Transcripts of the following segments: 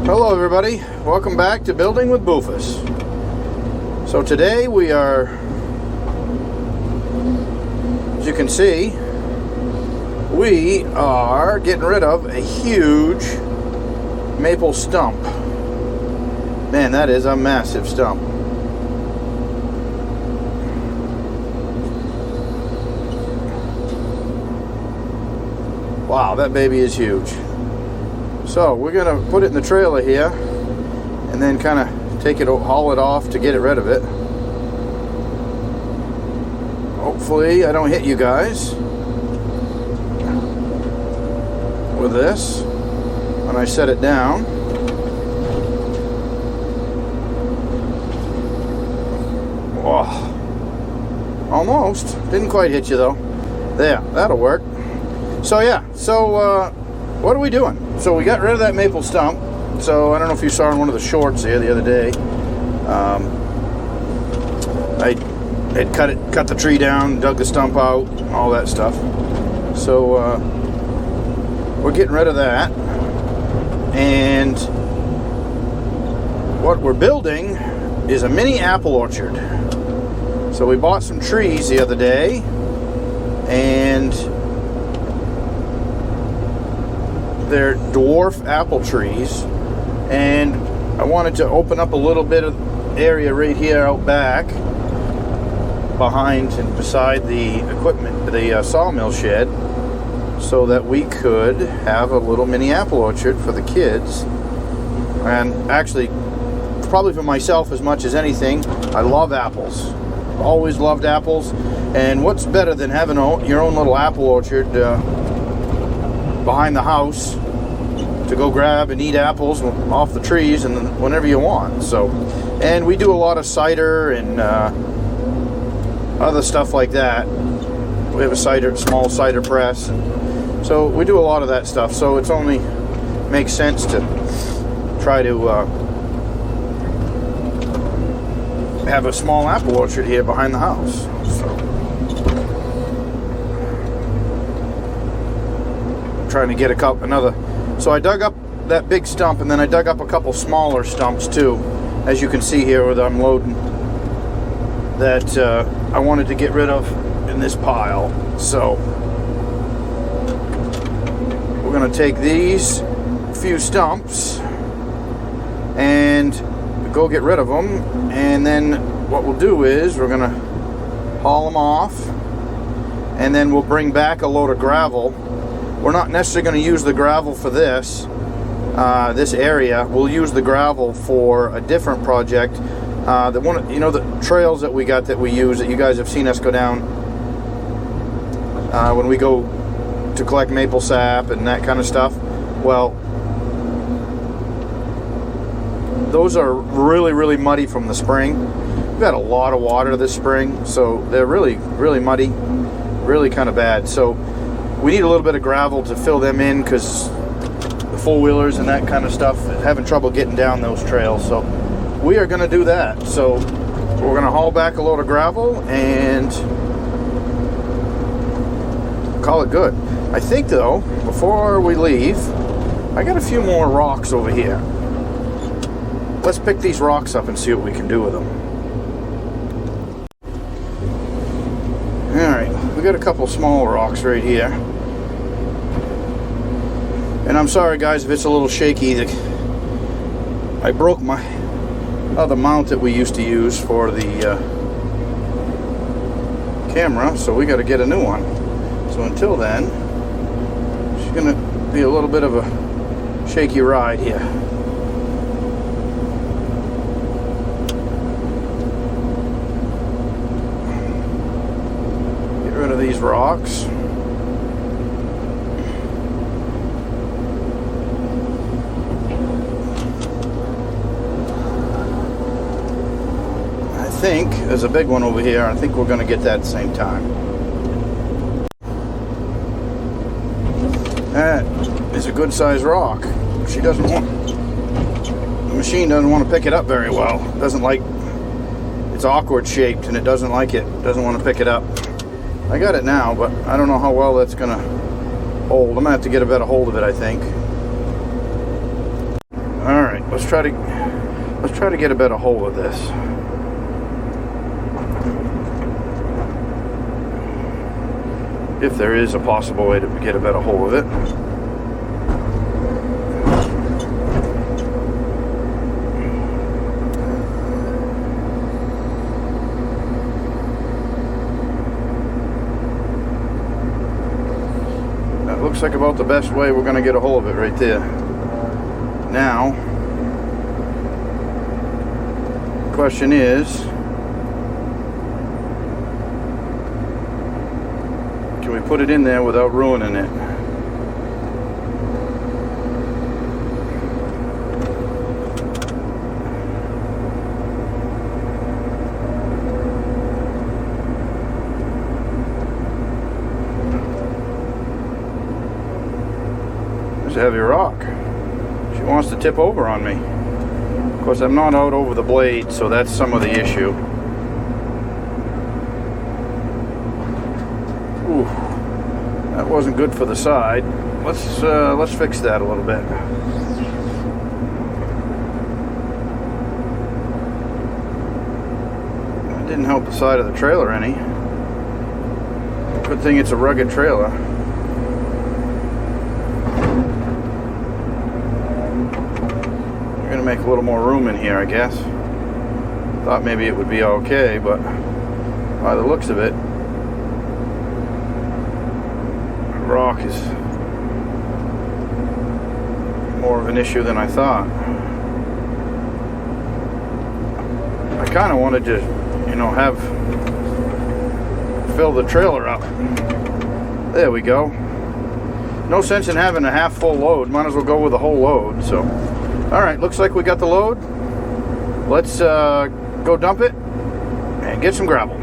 Hello everybody, welcome back to Building with Boofus. So today we are, as you can see, we are getting rid of a huge maple stump. Man, that is a massive stump. Wow, that baby is huge. So we're gonna put it in the trailer here and then kind of take it, haul it off to get it rid of it. Hopefully I don't hit you guys with this when I set it down. Whoa. Almost. Didn't quite hit you though. There, that'll work. So yeah, what are we doing? So we got rid of that maple stump. So I don't know if you saw in one of the shorts here the other day. I had cut the tree down, dug the stump out, all that stuff. So we're getting rid of that. And what we're building is a mini apple orchard. So we bought some trees the other day, and they're dwarf apple trees, and I wanted to open up a little bit of area right here out back behind and beside the equipment, the sawmill shed, so that we could have a little mini apple orchard for the kids. And actually, probably for myself as much as anything, I love apples. Always loved apples, and what's better than having your own little apple orchard behind the house to go grab and eat apples off the trees and whenever you want. So, and we do a lot of cider and other stuff like that. We have a small cider press, and so we do a lot of that stuff. So it's only makes sense to try to have a small apple orchard here behind the house. So trying to get another. So I dug up that big stump, and then I dug up a couple smaller stumps too, as you can see here where I'm loading, that I wanted to get rid of in this pile. So we're going to take these few stumps and go get rid of them, and then what we'll do is we're going to haul them off, and then we'll bring back a load of gravel. We're not necessarily going to use the gravel for this area. We'll use the gravel for a different project. The trails that we got that we use, that you guys have seen us go down when we go to collect maple sap and that kind of stuff. Well, those are really, really muddy from the spring. We've had a lot of water this spring, so they're really, really muddy, really kind of bad. So we need a little bit of gravel to fill them in, because the four-wheelers and that kind of stuff are having trouble getting down those trails. So we are going to do that. So we're going to haul back a load of gravel and call it good. I think, though, before we leave, I got a few more rocks over here. Let's pick these rocks up and see what we can do with them. Alright, we got a couple small rocks right here. And I'm sorry guys if it's a little shaky. I broke my other mount that we used to use for the camera, so we got to get a new one. So until then, it's going to be a little bit of a shaky ride here. Rid of these rocks. I think there's a big one over here. I think we're going to get that at the same time. That is a good sized rock. The machine doesn't want to pick it up very well. It doesn't like, it's awkward shaped and it doesn't like it. It doesn't want to pick it up. I got it now, but I don't know how well that's gonna hold. I'm gonna have to get a better hold of it, I think. Alright, let's try to get a better hold of this. If there is a possible way to get a better hold of it. That looks like about the best way we're going to get a hold of it right there. Now, the question is, can we put it in there without ruining it? There's a heavy rock. She wants to tip over on me. Of course, I'm not out over the blade, so that's some of the issue. Ooh, that wasn't good for the side. Let's fix that a little bit. That didn't help the side of the trailer any. Good thing it's a rugged trailer. We're gonna make a little more room in here, I guess. Thought maybe it would be okay, but by the looks of it, rock is more of an issue than I thought. I kind of wanted to, fill the trailer up. There we go. No sense in having a half full load. Might as well go with a whole load. So, all right, looks like we got the load. Let's go dump it and get some gravel.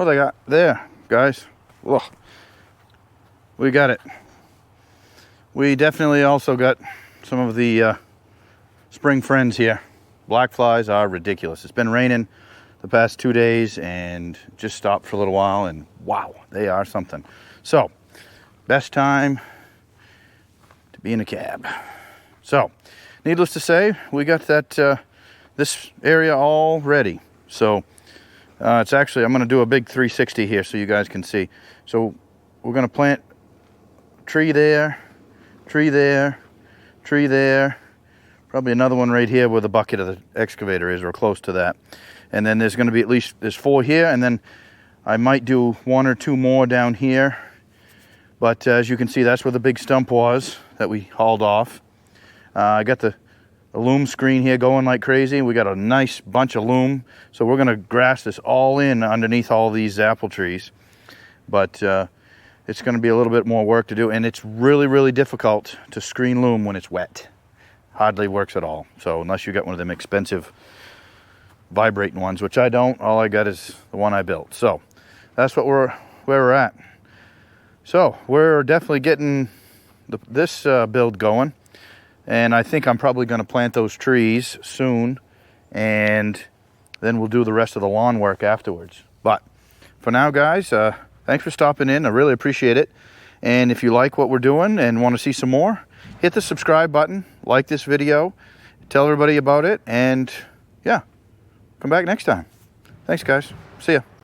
they got there, guys. Ugh. We got it. We definitely also got some of the spring friends here. Black flies are ridiculous. It's been raining the past 2 days and just stopped for a little while, and wow, they are something. So, best time to be in a cab. So, needless to say, we got that this area all ready. So, it's actually, I'm going to do a big 360 here so you guys can see. So, we're going to plant tree there, tree there, tree there. Probably another one right here where the bucket of the excavator is, or close to that. And then there's going to be at least, there's 4 here, and then I might do 1 or 2 more down here. But as you can see, that's where the big stump was that we hauled off. I got the loom screen here going like crazy. We got a nice bunch of loom. So we're going to grass this all in underneath all these apple trees. But it's going to be a little bit more work to do. And it's really, really difficult to screen loom when it's wet. Hardly works at all. So unless you got one of them expensive vibrating ones, which I don't, all I got is the one I built. So that's what where we're at. So we're definitely getting this build going, and I think I'm probably going to plant those trees soon, and then we'll do the rest of the lawn work afterwards. But for now, guys, thanks for stopping in. I really appreciate it. And if you like what we're doing and want to see some more, hit the subscribe button, like this video, tell everybody about it, and yeah, come back next time. Thanks, guys. See ya.